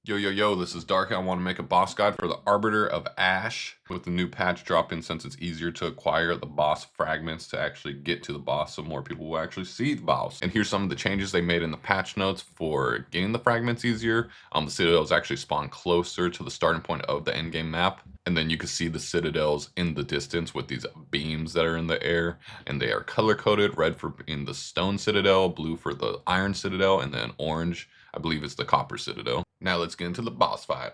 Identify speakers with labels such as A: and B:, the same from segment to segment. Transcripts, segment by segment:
A: Yo, yo, yo, this is Dark. I want to make a boss guide for the Arbiter of Ash. With the new patch drop in, since it's easier to acquire the boss fragments to actually get to the boss, so more people will actually see the boss. And here's some of the changes they made in the patch notes for getting the fragments easier. The citadels actually spawn closer to the starting point of the endgame map. And then you can see the citadels in the distance with these beams that are in the air. And they are color-coded, red for in the stone citadel, blue for the iron citadel, and then orange, I believe it's the copper citadel. Now let's get into the boss fight.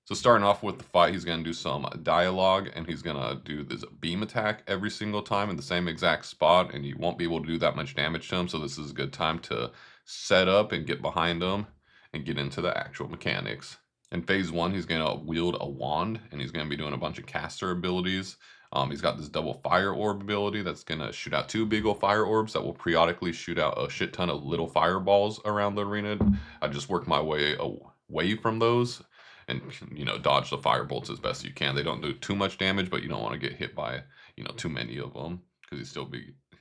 A: So starting off with the fight, he's going to do some dialogue, and he's going to do this beam attack every single time in the same exact spot, and you won't be able to do that much damage to him, so this is a good time to set up and get behind him and get into the actual mechanics. In phase one, he's going to wield a wand, and he's going to be doing a bunch of caster abilities. He's got this double fire orb ability that's going to shoot out two big old fire orbs that will periodically shoot out a shit ton of little fireballs around the arena. I just work my way away from those and dodge the fire bolts as best you can. They don't do too much damage, but you don't want to get hit by too many of them, because he's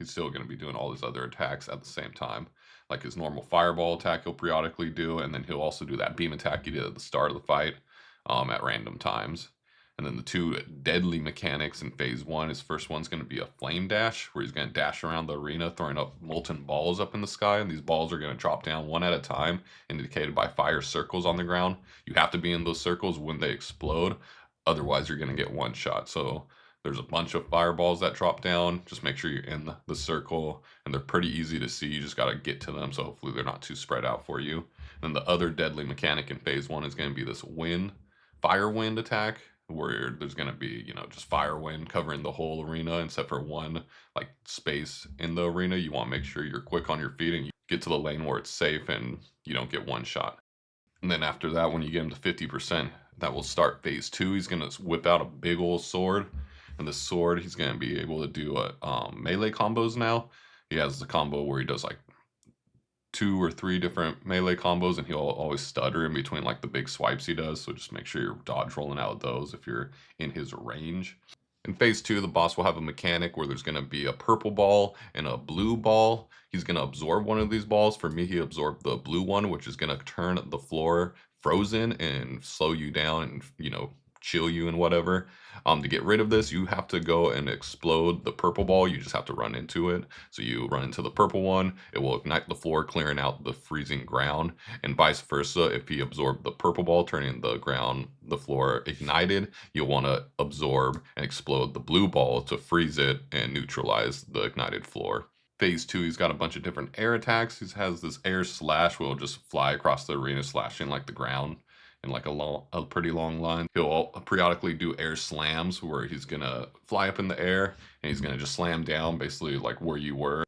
A: still going to be doing all his other attacks at the same time, like his normal fireball attack he'll periodically do, and then he'll also do that beam attack he did at the start of the fight at random times. And then the two deadly mechanics in phase one, his first one's going to be a flame dash, where he's going to dash around the arena, throwing up molten balls up in the sky. And these balls are going to drop down one at a time, indicated by fire circles on the ground. You have to be in those circles when they explode. Otherwise, you're going to get one shot. So there's a bunch of fireballs that drop down. Just make sure you're in the circle. And they're pretty easy to see. You just got to get to them. So hopefully they're not too spread out for you. And then the other deadly mechanic in phase one is going to be this fire wind attack, where there's going to be, just fire wind covering the whole arena except for one like space in the arena. You want to make sure you're quick on your feet and you get to the lane where it's safe and you don't get one shot. And then after that, when you get him to 50%, that will start phase two. He's going to whip out a big old sword. And the sword, he's going to be able to do melee combos now. He has the combo where he does like 2 or 3 different melee combos, and he'll always stutter in between like the big swipes he does, so just make sure you're dodge rolling out of those if you're in his range. In phase 2, the boss will have a mechanic where there's going to be a purple ball and a blue ball. He's going to absorb one of these balls. For me, he absorbed the blue one, which is going to turn the floor frozen and slow you down and chill you and whatever. To get rid of this, you have to go and explode the purple ball. You just have to run into it. So you run into the purple one, it will ignite the floor, clearing out the freezing ground, and vice versa. If he absorbed the purple ball, turning the floor ignited, you'll want to absorb and explode the blue ball to freeze it and neutralize the ignited floor. Phase 2, he's got a bunch of different air attacks. He has this air slash where he'll just fly across the arena, slashing like the ground in like a pretty long line. He'll periodically do air slams where he's gonna fly up in the air and he's gonna just slam down basically like where you were.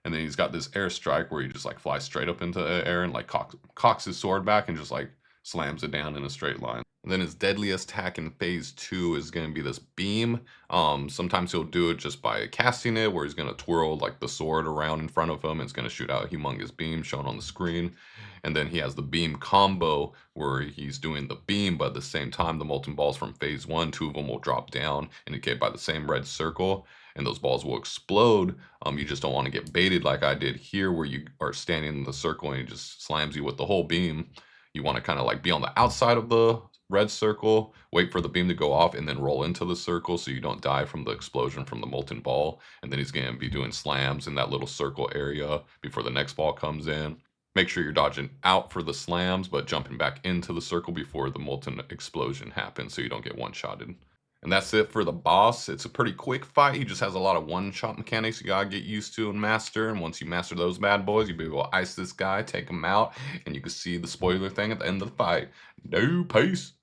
A: And then he's got this air strike where he just like flies straight up into the air and like cocks his sword back and just like slams it down in a straight line. And then his deadliest attack in phase 2 is going to be this beam. Sometimes he'll do it just by casting it, where he's going to twirl like the sword around in front of him. It's going to shoot out a humongous beam shown on the screen. And then he has the beam combo where he's doing the beam, but at the same time, the molten balls from phase 1, 2 of them will drop down, indicated by the same red circle, and those balls will explode. You just don't want to get baited like I did here, where you are standing in the circle and he just slams you with the whole beam. You want to kind of like be on the outside of the red circle, wait for the beam to go off, and then roll into the circle so you don't die from the explosion from the molten ball. And then he's going to be doing slams in that little circle area before the next ball comes in. Make sure you're dodging out for the slams, but jumping back into the circle before the molten explosion happens so you don't get one-shotted. And that's it for the boss. It's a pretty quick fight. He just has a lot of one-shot mechanics you gotta get used to and master. And once you master those bad boys, you'll be able to ice this guy, take him out, and you can see the spoiler thing at the end of the fight. No, peace.